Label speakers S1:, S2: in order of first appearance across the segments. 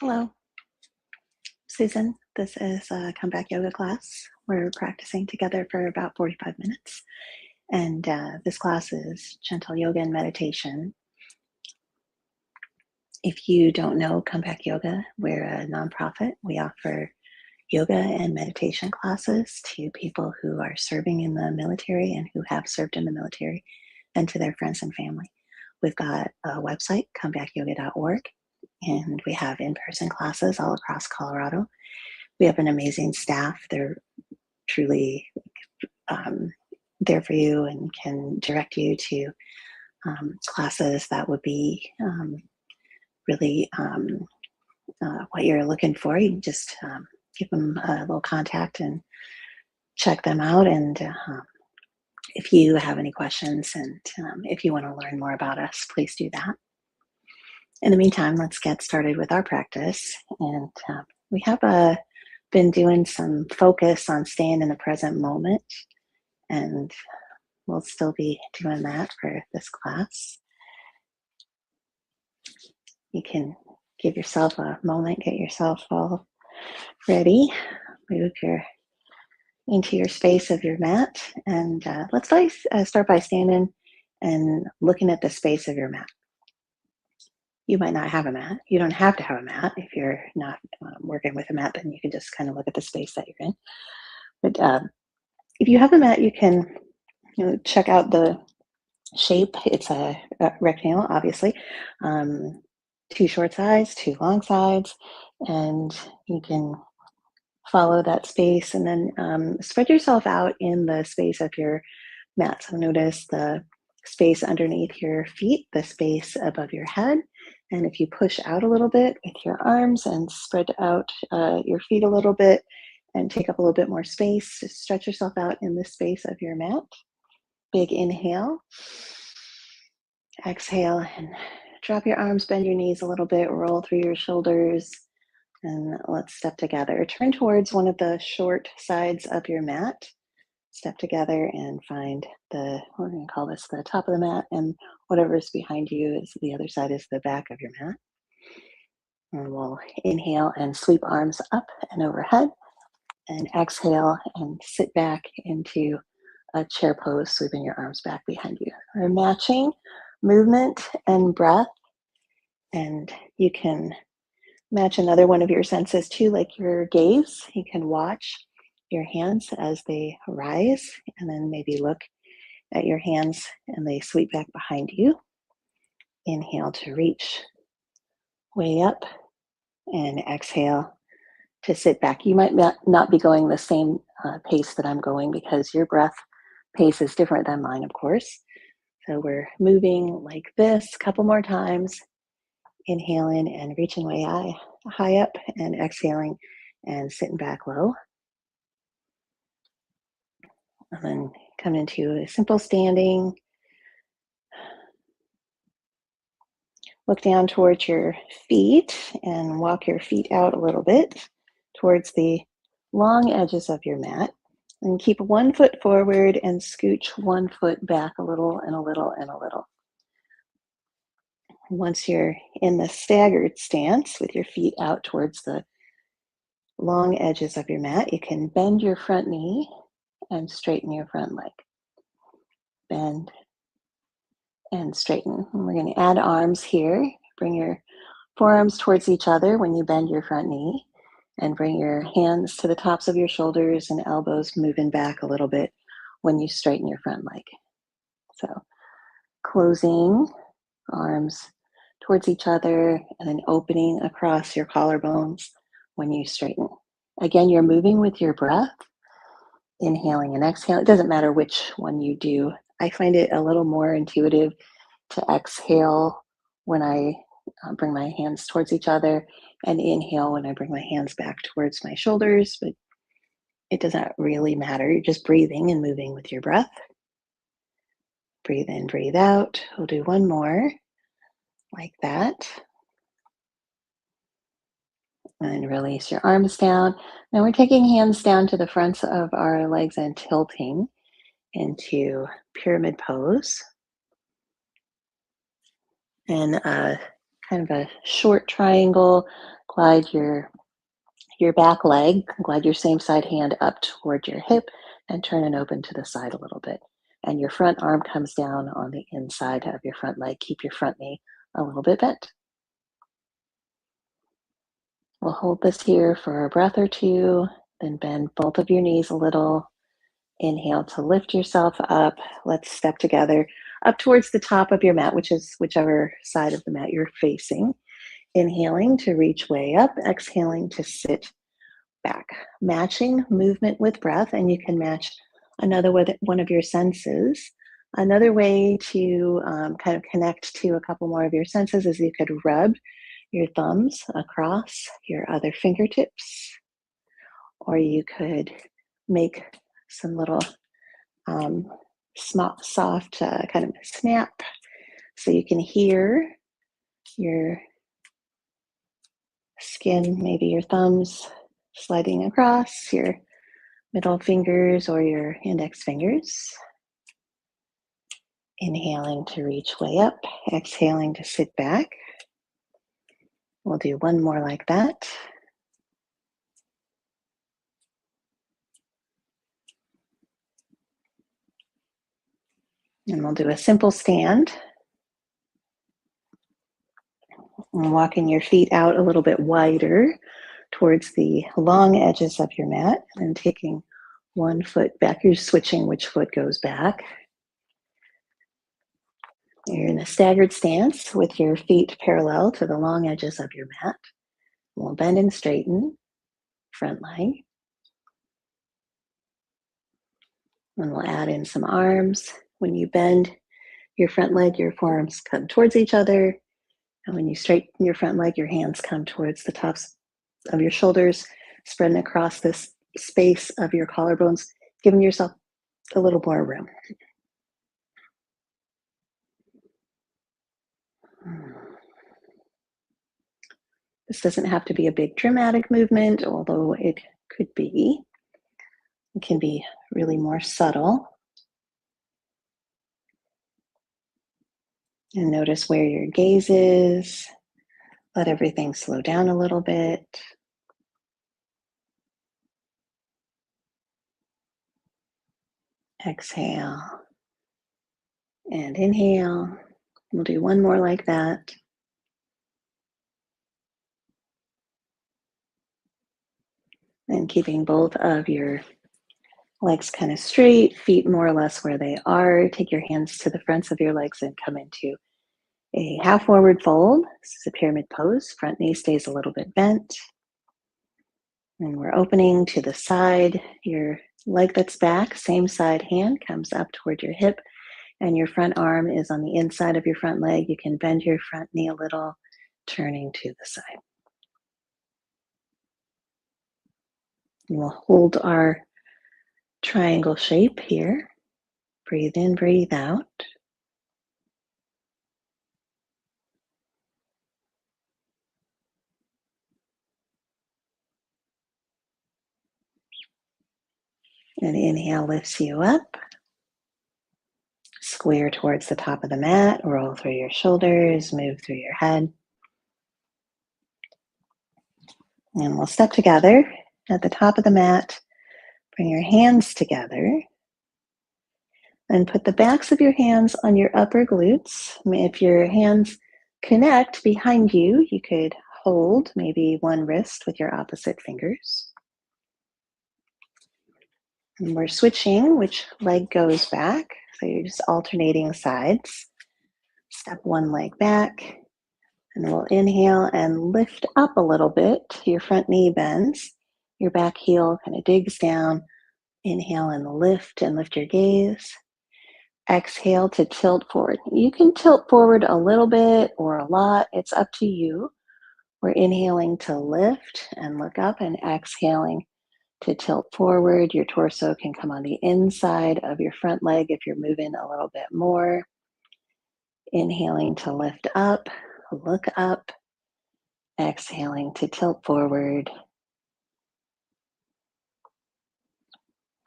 S1: Hello, Susan. This is a comeback yoga class. We're practicing together for about 45 minutes. And this class is gentle yoga and meditation. If you don't know Comeback Yoga, we're a nonprofit. We offer yoga and meditation classes to people who are serving in the military and who have served in the military and to their friends and family. We've got a website, comebackyoga.org, and we have in-person classes all across Colorado. We have an amazing staff. They're truly um, there for you and can direct you to classes that would be really what you're looking for. You can just give them a little contact and check them out. And if you have any questions and if you want to learn more about us, please do that. In the meantime, let's get started with our practice. And we have been doing some focus on staying in the present moment, and we'll still be doing that for this class. You can give yourself a moment, get yourself all ready, move into your space of your mat, and let's start by standing and looking at the space of your mat. You might not have a mat. You don't have to have a mat. If you're not working with a mat, then you can just kind of look at the space that you're in. But if you have a mat, you can check out the shape. It's a rectangle, obviously. Two short sides, two long sides, and you can follow that space and then spread yourself out in the space of your mat. So notice the space underneath your feet, the space above your head. And if you push out a little bit with your arms and spread out your feet a little bit and take up a little bit more space, just stretch yourself out in the space of your mat. Big inhale. Exhale and drop your arms, bend your knees a little bit, roll through your shoulders, and let's step together. Turn towards one of the short sides of your mat. Step together and find we're going to call this the top of the mat, and whatever's behind you is the other side is the back of your mat. And we'll inhale and sweep arms up and overhead, and exhale and sit back into a chair pose, sweeping your arms back behind you. We're matching movement and breath, and you can match another one of your senses too, like your gaze. You can watch your hands as they rise, and then maybe look at your hands and they sweep back behind you. Inhale to reach way up, and exhale to sit back. You might not be going the same pace that I'm going because your breath pace is different than mine, of course. So we're moving like this a couple more times, inhaling and reaching way high up, and exhaling and sitting back low. And then come into a simple standing. Look down towards your feet and walk your feet out a little bit towards the long edges of your mat. And keep one foot forward and scooch one foot back a little and a little and a little. Once you're in the staggered stance with your feet out towards the long edges of your mat, you can bend your front knee and straighten your front leg. Bend and straighten. And we're going to add arms here. Bring your forearms towards each other when you bend your front knee, and bring your hands to the tops of your shoulders and elbows moving back a little bit when you straighten your front leg. So closing, arms towards each other, and then opening across your collarbones when you straighten. Again, you're moving with your breath, inhaling and exhaling. It doesn't matter which one you do. I find it a little more intuitive to exhale when I bring my hands towards each other, and inhale when I bring my hands back towards my shoulders, but it doesn't really matter. You're just breathing and moving with your breath. Breathe in, breathe out. We'll do one more like that. And release your arms down. Now we're taking hands down to the fronts of our legs and tilting into pyramid pose. And kind of a short triangle, Glide your back leg, glide your same side hand up toward your hip and turn and open to the side a little bit. And your front arm comes down on the inside of your front leg. Keep your front knee a little bit bent. We'll hold this here for a breath or two, then bend both of your knees a little. Inhale to lift yourself up. Let's step together up towards the top of your mat, which is whichever side of the mat you're facing. Inhaling to reach way up, exhaling to sit back. Matching movement with breath, and you can match another one of your senses. Another way to kind of connect to a couple more of your senses is you could rub your thumbs across your other fingertips, or you could make some little soft kind of snap so you can hear your skin, maybe your thumbs sliding across your middle fingers or your index fingers. Inhaling to reach way up, exhaling to sit back. We'll do one more like that. And we'll do a simple stand. And walking your feet out a little bit wider towards the long edges of your mat and taking one foot back. You're switching which foot goes back. You're in a staggered stance with your feet parallel to the long edges of your mat. We'll bend and straighten, front leg. And we'll add in some arms. When you bend your front leg, your forearms come towards each other. And when you straighten your front leg, your hands come towards the tops of your shoulders, spreading across this space of your collarbones, giving yourself a little more room. This doesn't have to be a big dramatic movement, although it could be. It can be really more subtle. And notice where your gaze is. Let everything slow down a little bit. Exhale and inhale. We'll do one more like that. And keeping both of your legs kind of straight, feet more or less where they are. Take your hands to the fronts of your legs and come into a half forward fold. This is a pyramid pose. Front knee stays a little bit bent. And we're opening to the side. Your leg that's back, same side hand comes up toward your hip, and your front arm is on the inside of your front leg. You can bend your front knee a little, turning to the side. And we'll hold our triangle shape here. Breathe in, breathe out. And inhale lifts you up. Square towards the top of the mat. Roll through your shoulders, move through your head. And we'll step together at the top of the mat. Bring your hands together. And put the backs of your hands on your upper glutes. If your hands connect behind you, you could hold maybe one wrist with your opposite fingers. And we're switching which leg goes back. So you're just alternating sides. Step one leg back. And we'll inhale and lift up a little bit. Your front knee bends. Your back heel kind of digs down. Inhale and lift your gaze. Exhale to tilt forward. You can tilt forward a little bit or a lot. It's up to you. We're inhaling to lift and look up, and exhaling to tilt forward. Your torso can come on the inside of your front leg if you're moving a little bit more. Inhaling to lift up, look up. Exhaling to tilt forward.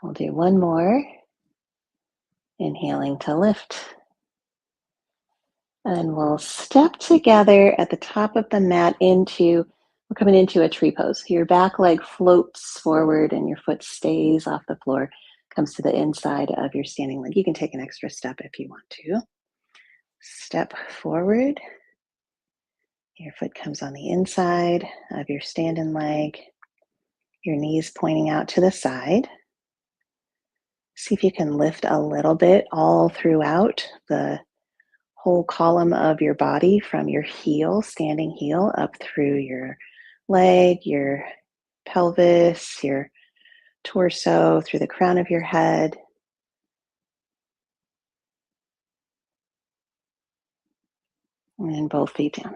S1: We'll do one more. Inhaling to lift. And we'll step together at the top of the mat into We're coming into a tree pose. Your back leg floats forward and your foot stays off the floor, comes to the inside of your standing leg. You can take an extra step if you want to. Step forward. Your foot comes on the inside of your standing leg. Your knees pointing out to the side. See if you can lift a little bit all throughout the whole column of your body from your heel, standing heel, up through your leg, your pelvis, your torso, through the crown of your head. And both feet down.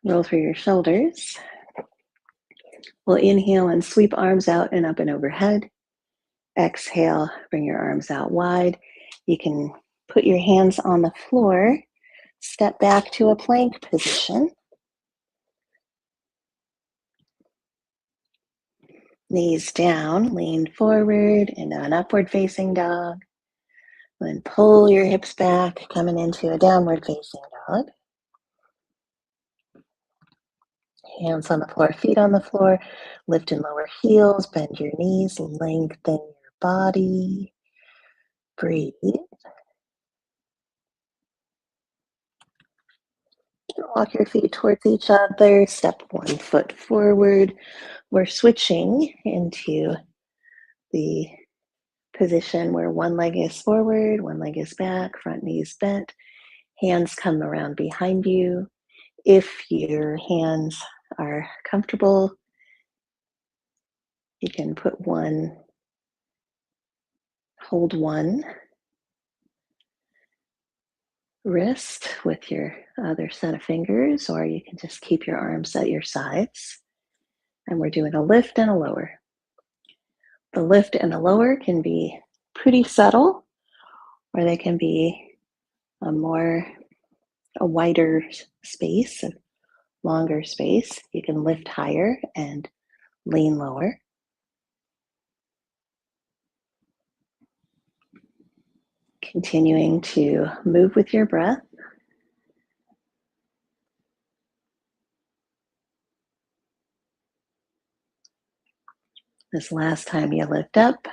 S1: Roll through your shoulders. We'll inhale and sweep arms out and up and overhead. Exhale, bring your arms out wide. You can put your hands on the floor, step back to a plank position. Knees down, lean forward into an upward facing dog. Then pull your hips back, coming into a downward facing dog. Hands on the floor, feet on the floor. Lift and lower heels, bend your knees, lengthen your body. Breathe. Walk your feet towards each other. Step one foot forward. We're switching into the position where one leg is forward, one leg is back, front knees bent. Hands come around behind you. If your hands are comfortable, you can hold one wrist with your other set of fingers, or you can just keep your arms at your sides. And we're doing a lift and a lower. The lift and the lower can be pretty subtle, or they can be a wider space, a longer space. You can lift higher and lean lower. Continuing to move with your breath. This last time you lift up,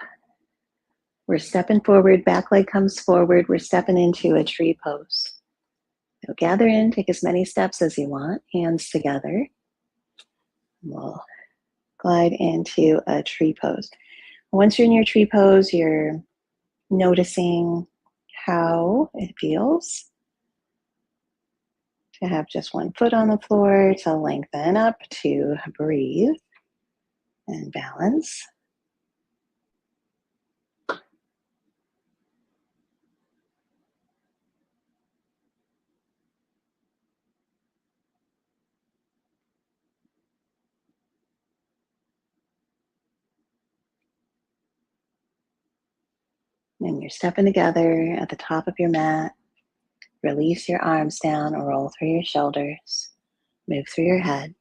S1: we're stepping forward, back leg comes forward, we're stepping into a tree pose. So gather in, take as many steps as you want, hands together. We'll glide into a tree pose. Once you're in your tree pose, you're noticing how it feels to have just one foot on the floor, to lengthen up, to breathe and balance. And you're stepping together at the top of your mat. Release your arms down, roll through your shoulders, move through your head.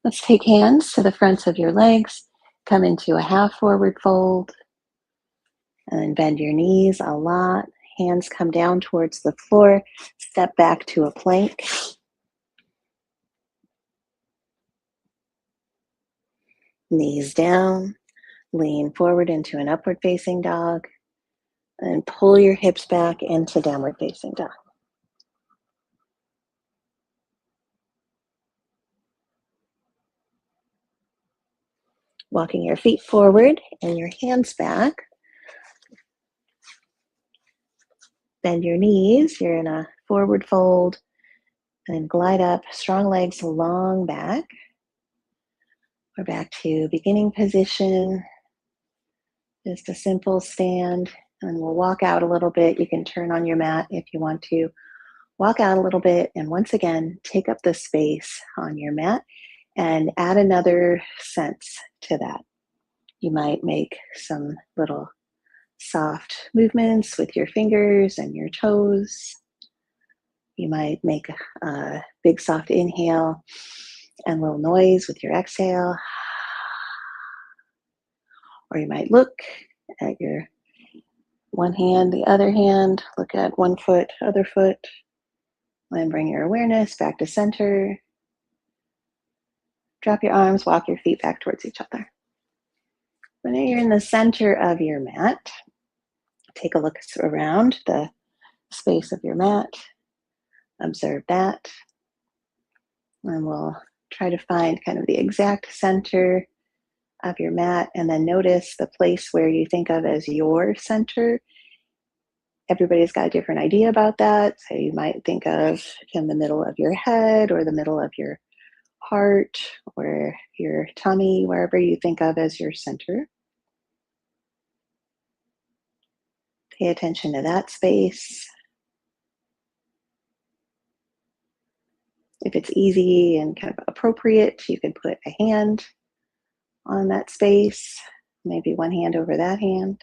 S1: Let's take hands to the fronts of your legs, come into a half forward fold, and then bend your knees a lot. Hands come down towards the floor, step back to a plank. Knees down, lean forward into an upward facing dog, and pull your hips back into downward facing dog. Walking your feet forward and your hands back. Bend your knees, you're in a forward fold, and glide up, strong legs, long back. We're back to beginning position, just a simple stand, and we'll walk out a little bit. You can turn on your mat if you want to. Walk out a little bit, and once again, take up the space on your mat and add another sense to that. You might make some little soft movements with your fingers and your toes. You might make a big soft inhale and a little noise with your exhale. Or you might look at your one hand, the other hand, look at one foot, other foot. And bring your awareness back to center. Drop your arms, walk your feet back towards each other. When you're in the center of your mat, take a look around the space of your mat. Observe that. And we'll try to find kind of the exact center of your mat, and then notice the place where you think of as your center. Everybody's got a different idea about that. So you might think of in the middle of your head or the middle of your heart or your tummy, wherever you think of as your center. Pay attention to that space. If it's easy and kind of appropriate, you can put a hand on that space, maybe one hand over that hand.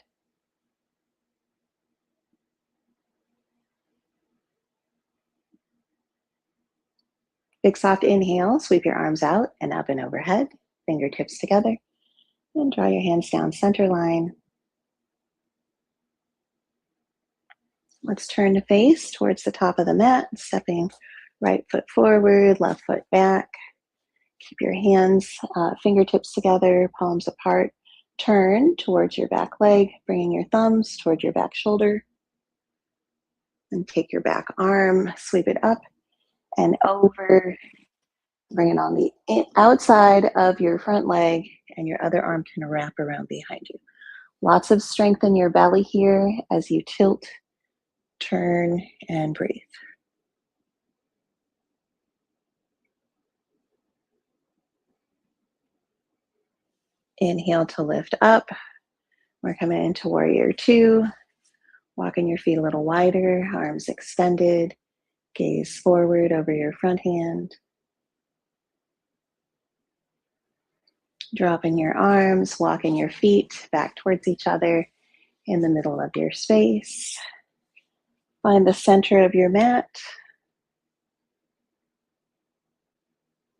S1: Big soft inhale, sweep your arms out and up and overhead, fingertips together, and draw your hands down center line. Let's turn to face towards the top of the mat, stepping right foot forward, left foot back. Keep your hands, fingertips together, palms apart. Turn towards your back leg, bringing your thumbs towards your back shoulder. And take your back arm, sweep it up and over. Bring it on the outside of your front leg, and your other arm can wrap around behind you. Lots of strength in your belly here as you tilt, turn, and breathe. Inhale to lift up. We're coming into warrior two. Walking your feet a little wider, arms extended, gaze forward over your front hand. Dropping your arms, walking your feet back towards each other in the middle of your space. Find the center of your mat.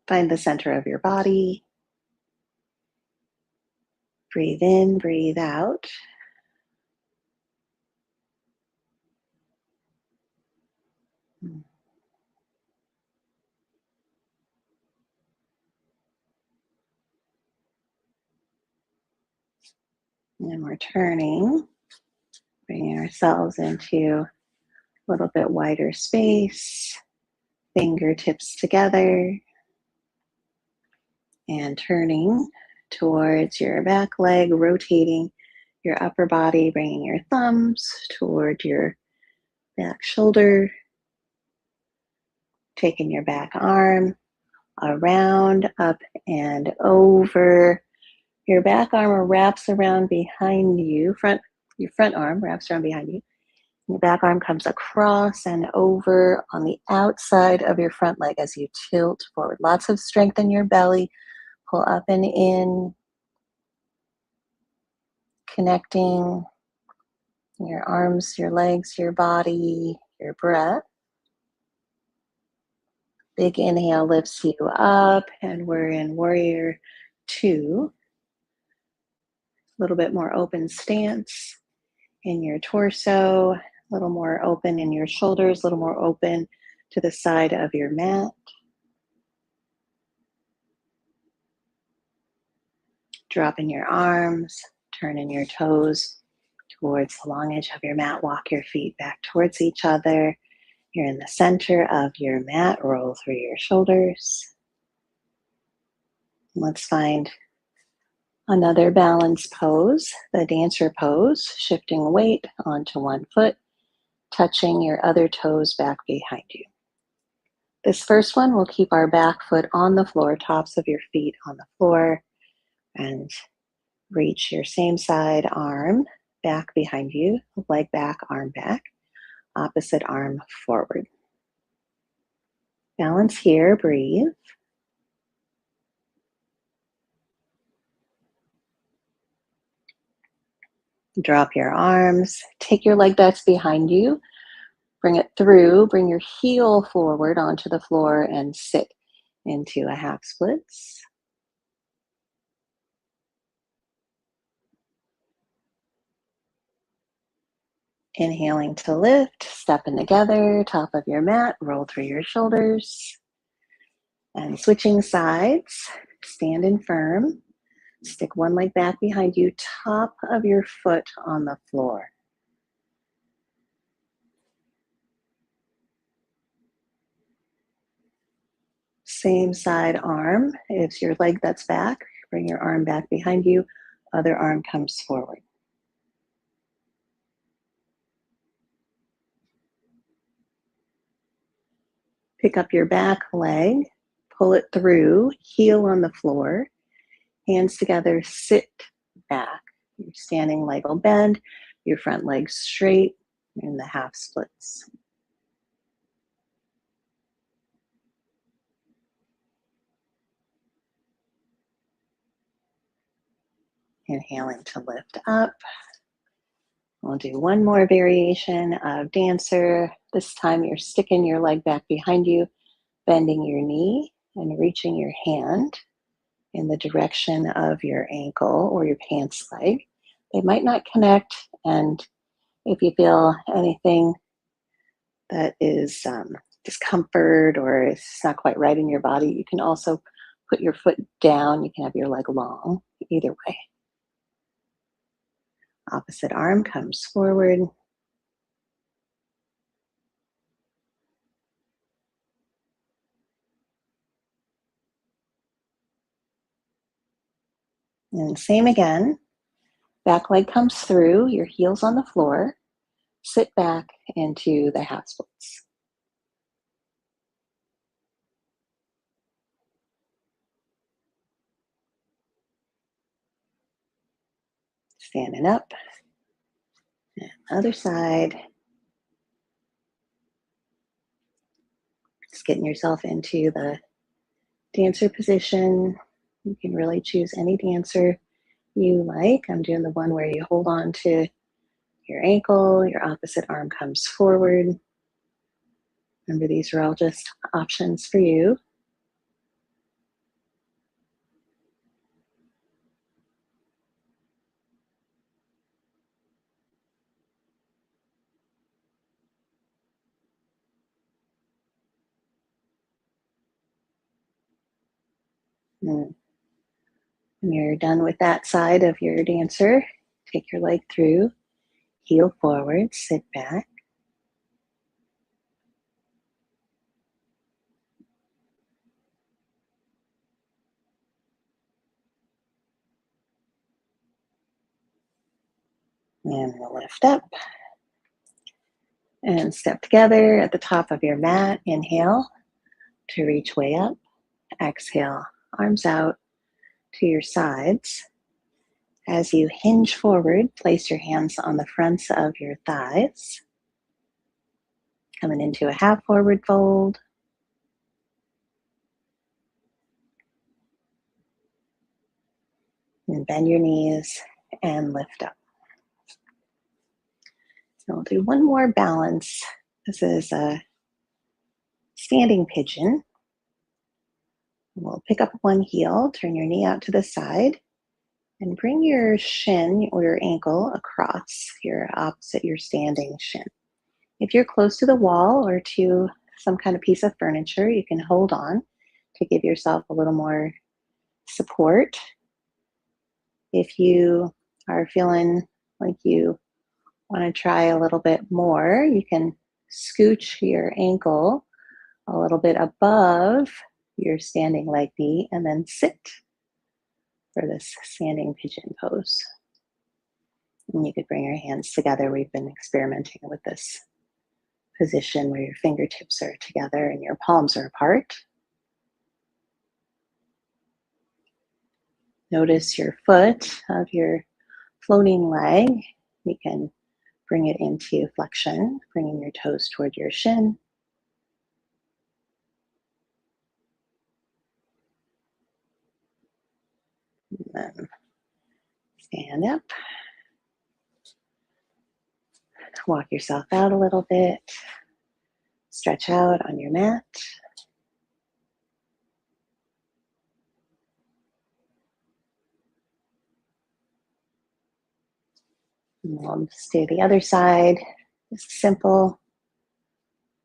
S1: Find the center of your body. Breathe in, breathe out. And we're turning, bringing ourselves into a little bit wider space, fingertips together, and turning towards your back leg, rotating your upper body, bringing your thumbs toward your back shoulder, taking your back arm around, up and over. Your back arm wraps around behind you, your front arm wraps around behind you. Your back arm comes across and over on the outside of your front leg as you tilt forward. Lots of strength in your belly. Pull up and in, connecting your arms, your legs, your body, your breath. Big inhale lifts you up, and we're in warrior two. A little bit more open stance in your torso, a little more open in your shoulders, a little more open to the side of your mat. Dropping your arms, turning your toes towards the long edge of your mat. Walk your feet back towards each other. You're in the center of your mat. Roll through your shoulders. Let's find another balance pose, the dancer pose, shifting weight onto one foot, touching your other toes back behind you. This first one will keep our back foot on the floor, tops of your feet on the floor, and reach your same side arm back behind you, leg back, arm back, opposite arm forward. Balance here, breathe. Drop your arms, take your leg that's behind you, bring it through, bring your heel forward onto the floor and sit into a half splits. Inhaling to lift, stepping together, top of your mat, roll through your shoulders. And switching sides, standing firm. Stick one leg back behind you, top of your foot on the floor. Same side arm. If your leg that's back, bring your arm back behind you. Other arm comes forward. Pick up your back leg, pull it through, heel on the floor, hands together, sit back. Your standing leg will bend, your front leg straight, and the half splits. Inhaling to lift up. We'll do one more variation of dancer. This time you're sticking your leg back behind you, bending your knee and reaching your hand in the direction of your ankle or your pants leg. They might not connect, and if you feel anything that is discomfort or it's not quite right in your body, you can also put your foot down. You can have your leg long, either way. Opposite arm comes forward. And same again. Back leg comes through, your heels on the floor. Sit back into the half splits. Standing up. And other side. Just getting yourself into the dancer position. You can really choose any dancer you like. I'm doing the one where you hold on to your ankle, your opposite arm comes forward. Remember, these are all just options for you. And when you're done with that side of your dancer, take your leg through, heel forward, sit back. And we'll lift up and step together at the top of your mat. Inhale to reach way up. Exhale, arms out to your sides. As you hinge forward, place your hands on the fronts of your thighs. Coming into a half forward fold. And bend your knees and lift up. So we'll do one more balance. This is a standing pigeon. We'll pick up one heel, turn your knee out to the side, and bring your shin or your ankle across your opposite your standing shin. If you're close to the wall or to some kind of piece of furniture, you can hold on to give yourself a little more support. If you are feeling like you want to try a little bit more, you can scooch your ankle a little bit above your standing leg knee and then sit for this standing pigeon pose. And you could bring your hands together. We've been experimenting with this position where your fingertips are together and your palms are apart. Notice your foot of your floating leg. You can bring it into flexion, bringing your toes toward your shin. And then stand up. Walk yourself out a little bit. Stretch out on your mat. And we'll just do the other side. Just simple.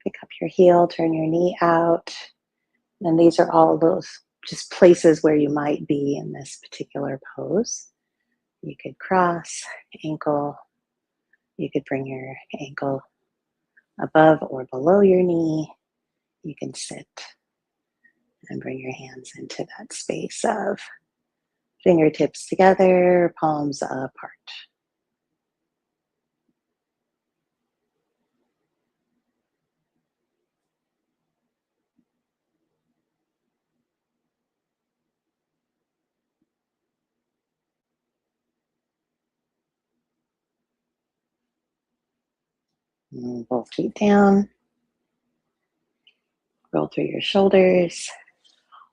S1: Pick up your heel, turn your knee out. And these are all those just places where you might be in this particular pose. You could cross, ankle. You could bring your ankle above or below your knee. You can sit and bring your hands into that space of fingertips together, palms apart. And both feet down. Roll through your shoulders.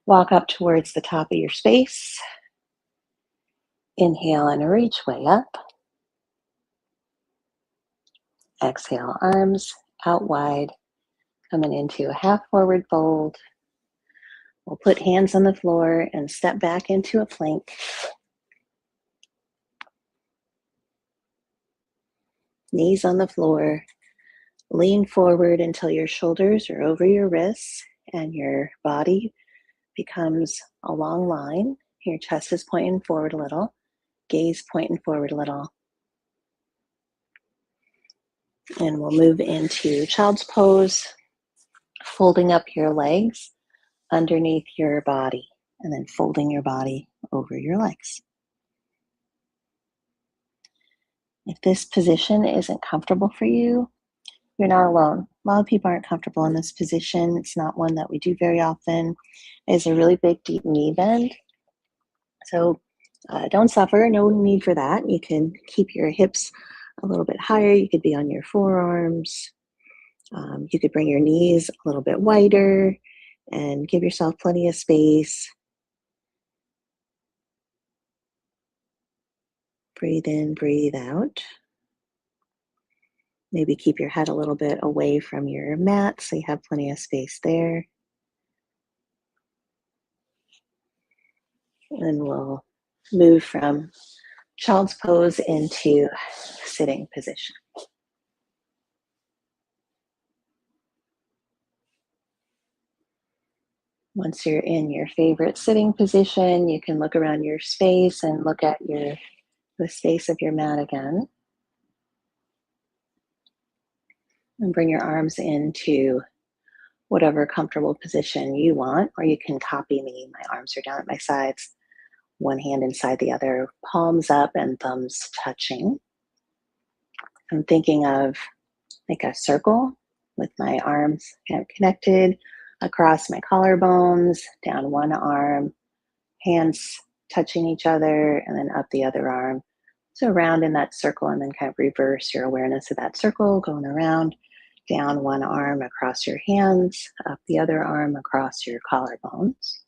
S1: Walk up towards the top of your space. Inhale and reach way up. Exhale, arms out wide, coming into a half forward fold. We'll put hands on the floor and step back into a plank. Knees on the floor. Lean forward until your shoulders are over your wrists and your body becomes a long line. Your chest is pointing forward a little, gaze pointing forward a little. And we'll move into child's pose, folding up your legs underneath your body and then folding your body over your legs. If this position isn't comfortable for you, you're not alone. A lot of people aren't comfortable in this position. It's not one that we do very often. It's a really big, deep knee bend. So don't suffer, no need for that. You can keep your hips a little bit higher. You could be on your forearms. You could bring your knees a little bit wider and give yourself plenty of space. Breathe in, breathe out. Maybe keep your head a little bit away from your mat so you have plenty of space there. And we'll move from child's pose into sitting position. Once you're in your favorite sitting position, you can look around your space and look at the space of your mat again. And bring your arms into whatever comfortable position you want, or you can copy me. My arms are down at my sides, one hand inside the other, palms up and thumbs touching. I'm thinking of like a circle with my arms kind of connected across my collarbones, down one arm, hands touching each other, and then up the other arm. So around in that circle, and then kind of reverse your awareness of that circle, going around, down one arm across your hands, up the other arm across your collarbones.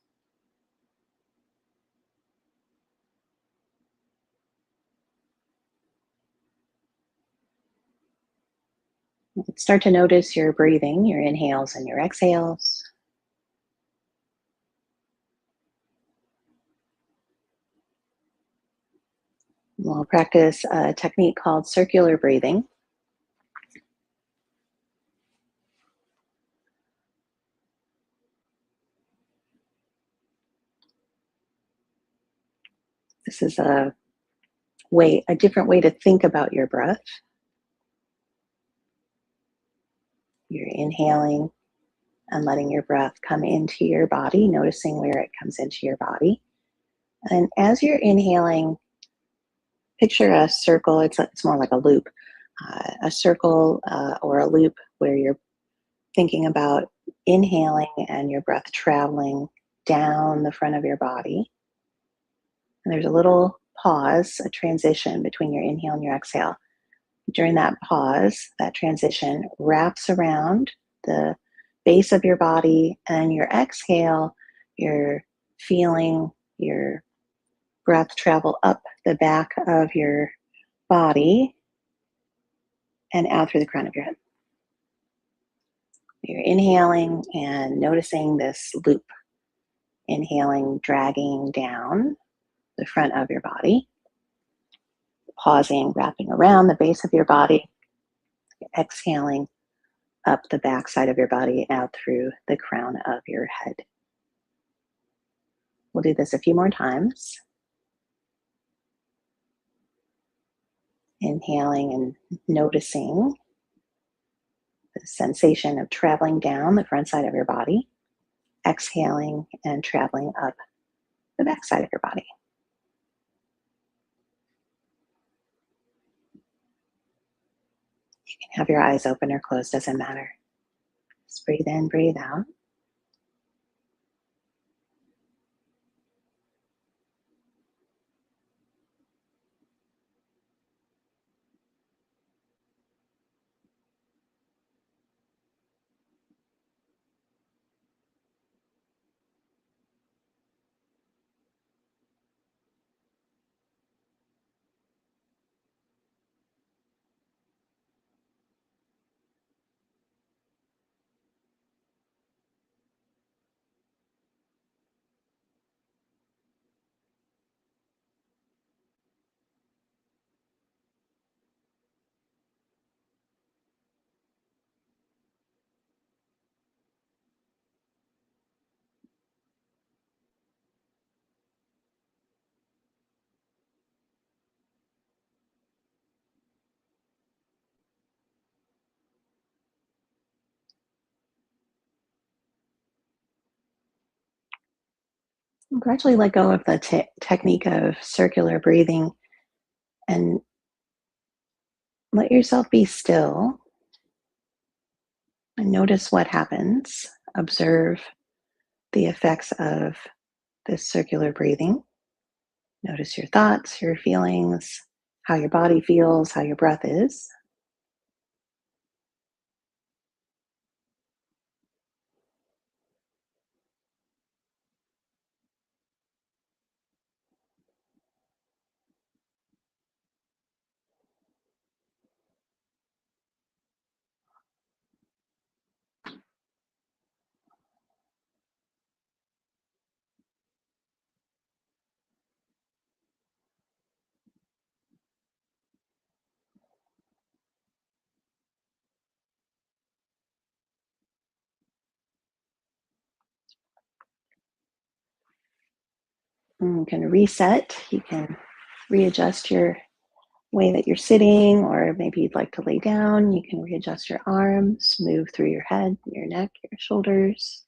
S1: Start to notice your breathing, your inhales and your exhales. We'll practice a technique called circular breathing. This is a different way to think about your breath. You're inhaling and letting your breath come into your body, noticing where it comes into your body. And as you're inhaling, picture a circle. It's more like a loop, a circle or a loop where you're thinking about inhaling and your breath traveling down the front of your body. And there's a little pause, a transition between your inhale and your exhale. During that pause, that transition wraps around the base of your body, and your exhale, you're feeling your breath travel up the back of your body and out through the crown of your head. You're inhaling and noticing this loop. Inhaling, dragging down the front of your body. Pausing, wrapping around the base of your body. exhaling up the back side of your body, out through the crown of your head. We'll do this a few more times. Inhaling and noticing the sensation of traveling down the front side of your body. Exhaling and traveling up the back side of your body. You can have your eyes open or closed, doesn't matter. Just breathe in, breathe out. Gradually let go of the technique of circular breathing and let yourself be still and notice what happens. Observe the effects of this circular breathing. Notice your thoughts, your feelings, how your body feels, how your breath is. And you can reset, you can readjust your way that you're sitting, or maybe you'd like to lay down. You can readjust your arms, move through your head, your neck, your shoulders.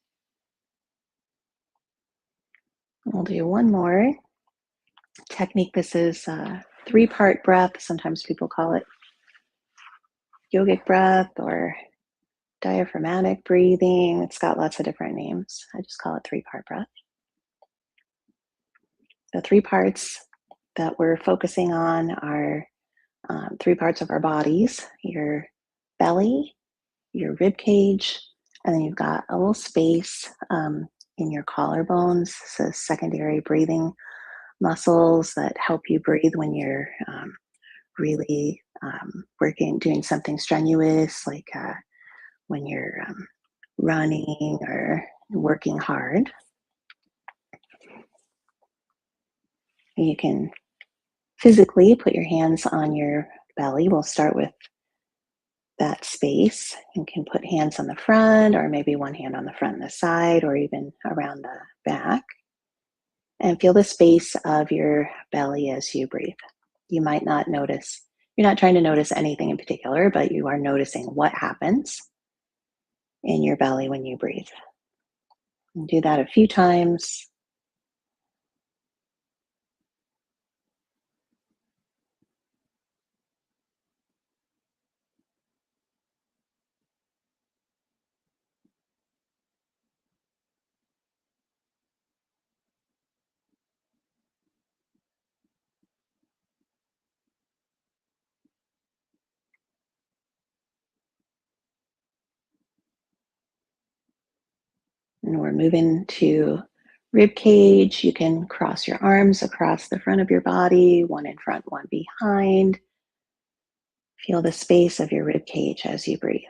S1: We'll do one more technique. This is a three-part breath. Sometimes people call it yogic breath or diaphragmatic breathing. It's got lots of different names. I just call it three-part breath. The three parts that we're focusing on are three parts of our bodies: your belly, your rib cage, and then you've got a little space in your collarbones, so secondary breathing muscles that help you breathe when you're really working, doing something strenuous, like when you're running or working hard. You can physically put your hands on your belly. We'll start with that space. You can put hands on the front, or maybe one hand on the front and the side, or even around the back. And feel the space of your belly as you breathe. You might not notice, you're not trying to notice anything in particular, but you are noticing what happens in your belly when you breathe. And do that a few times. And we're moving to rib cage. You can cross your arms across the front of your body, one in front, one behind. Feel the space of your rib cage as you breathe.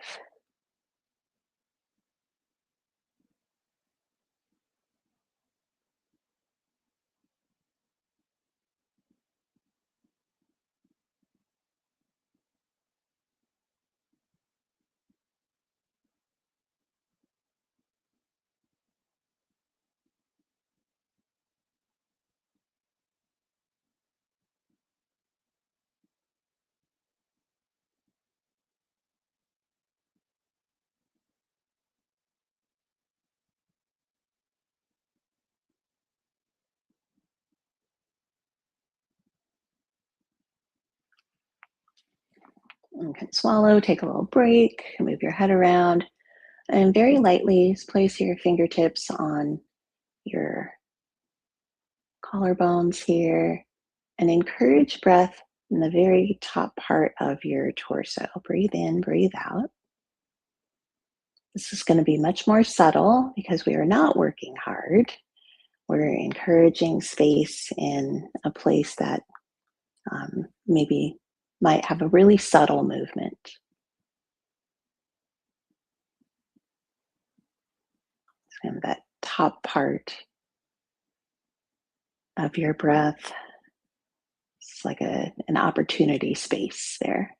S1: You can swallow, take a little break, move your head around, and very lightly place your fingertips on your collarbones here and encourage breath in the very top part of your torso. Breathe in, breathe out. This is going to be much more subtle because we are not working hard. We're encouraging space in a place that maybe might have a really subtle movement. It's kind of that top part of your breath. It's like an opportunity space there.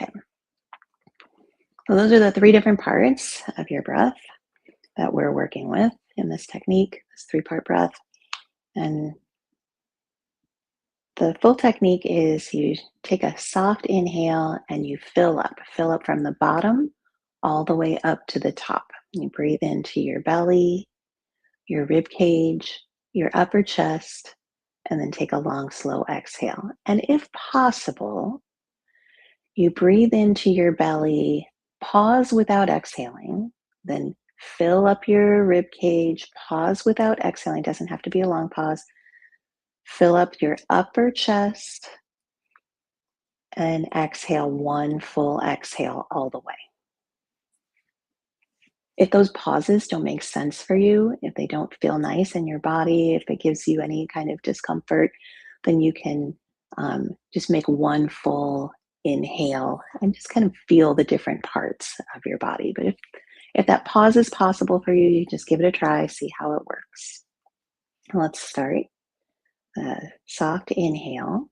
S1: Okay. So those are the three different parts of your breath that we're working with in this technique, this three-part breath. And the full technique is you take a soft inhale and you fill up from the bottom all the way up to the top. You breathe into your belly, your rib cage, your upper chest, and then take a long, slow exhale. And if possible, you breathe into your belly, pause without exhaling, then fill up your rib cage, pause without exhaling. It doesn't have to be a long pause. Fill up your upper chest and exhale one full exhale all the way. If those pauses don't make sense for you, if they don't feel nice in your body, if it gives you any kind of discomfort, then you can just make one full inhale and just kind of feel the different parts of your body. But if that pause is possible for you, you just give it a try, see how it works. Let's start. Soft inhale.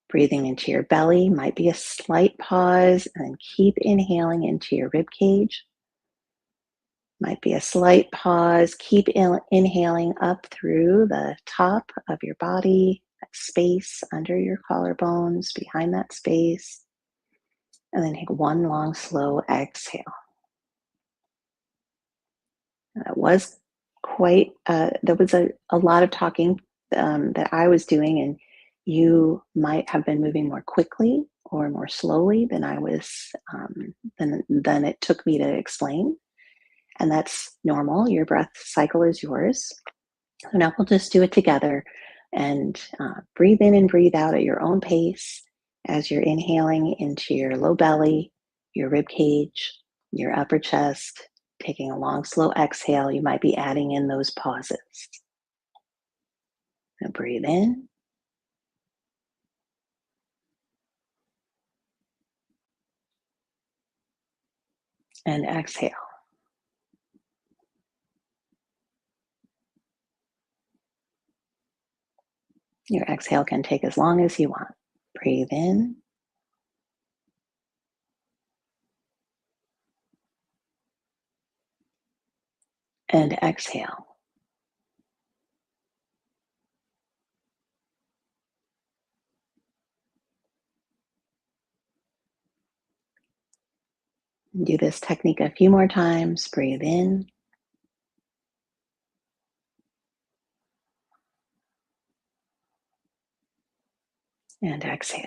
S1: Breathing into your belly might be a slight pause, and then keep inhaling into your rib cage. Might be a slight pause. Keep inhaling up through the top of your body, that space under your collarbones, behind that space. And then take one long, slow exhale. That was there was a lot of talking that I was doing, and you might have been moving more quickly or more slowly than I was, than it took me to explain. And that's normal. Your breath cycle is yours. So now we'll just do it together and breathe in and breathe out at your own pace as you're inhaling into your low belly, your rib cage, your upper chest, taking a long, slow exhale. You might be adding in those pauses. Now breathe in and exhale. Your exhale can take as long as you want. Breathe in and exhale. Do this technique a few more times. Breathe in and exhale.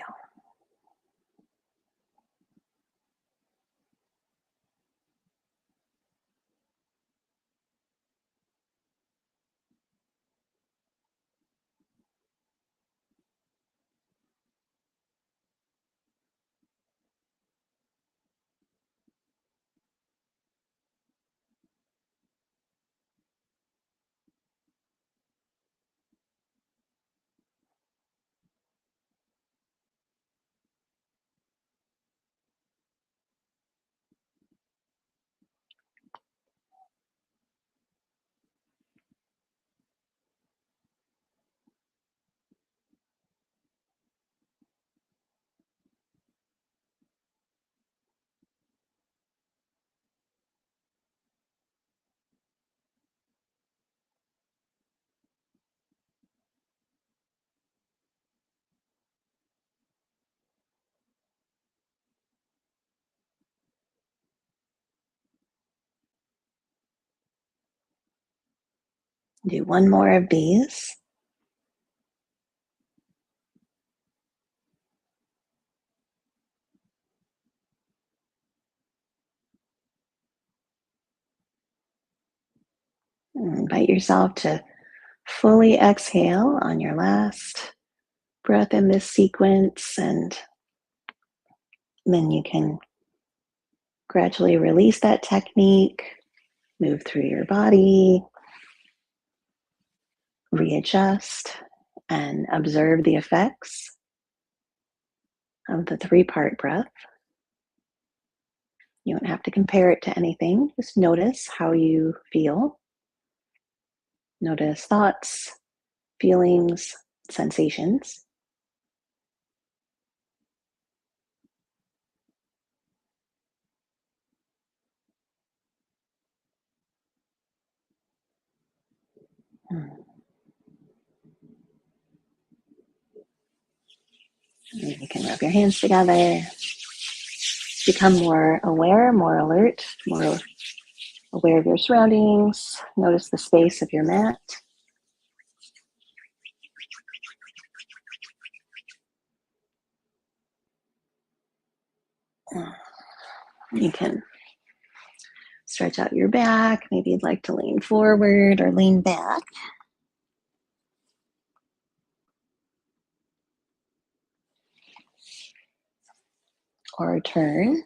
S1: Do one more of these. And invite yourself to fully exhale on your last breath in this sequence, and then you can gradually release that technique, move through your body, readjust, and observe the effects of the 3-part breath. You don't have to compare it to anything. Just notice how you feel. Notice thoughts, feelings, sensations. You can rub your hands together, become more aware, more alert, more aware of your surroundings. Notice the space of your mat. You can stretch out your back. Maybe you'd like to lean forward or lean back. Or turn.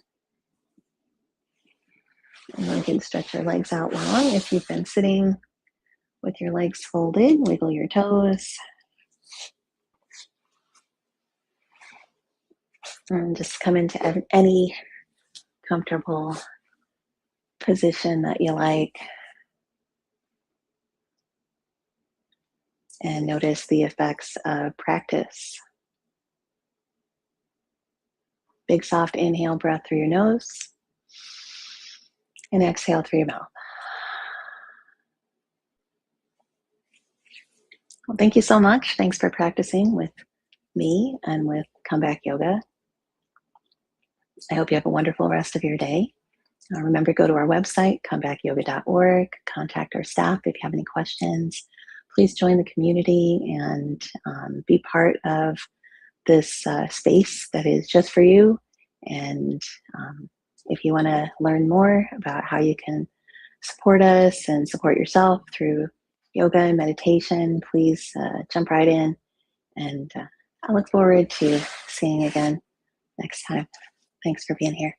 S1: And you can stretch your legs out long. If you've been sitting with your legs folded, wiggle your toes. And just come into any comfortable position that you like. And notice the effects of practice. Big soft inhale breath through your nose. And exhale through your mouth. Well, thank you so much. Thanks for practicing with me and with Comeback Yoga. I hope you have a wonderful rest of your day. Remember, go to our website, comebackyoga.org. Contact our staff if you have any questions. Please join the community and be part of this space that is just for you. And if you want to learn more about how you can support us and support yourself through yoga and meditation, please jump right in. And I look forward to seeing you again next time. Thanks for being here.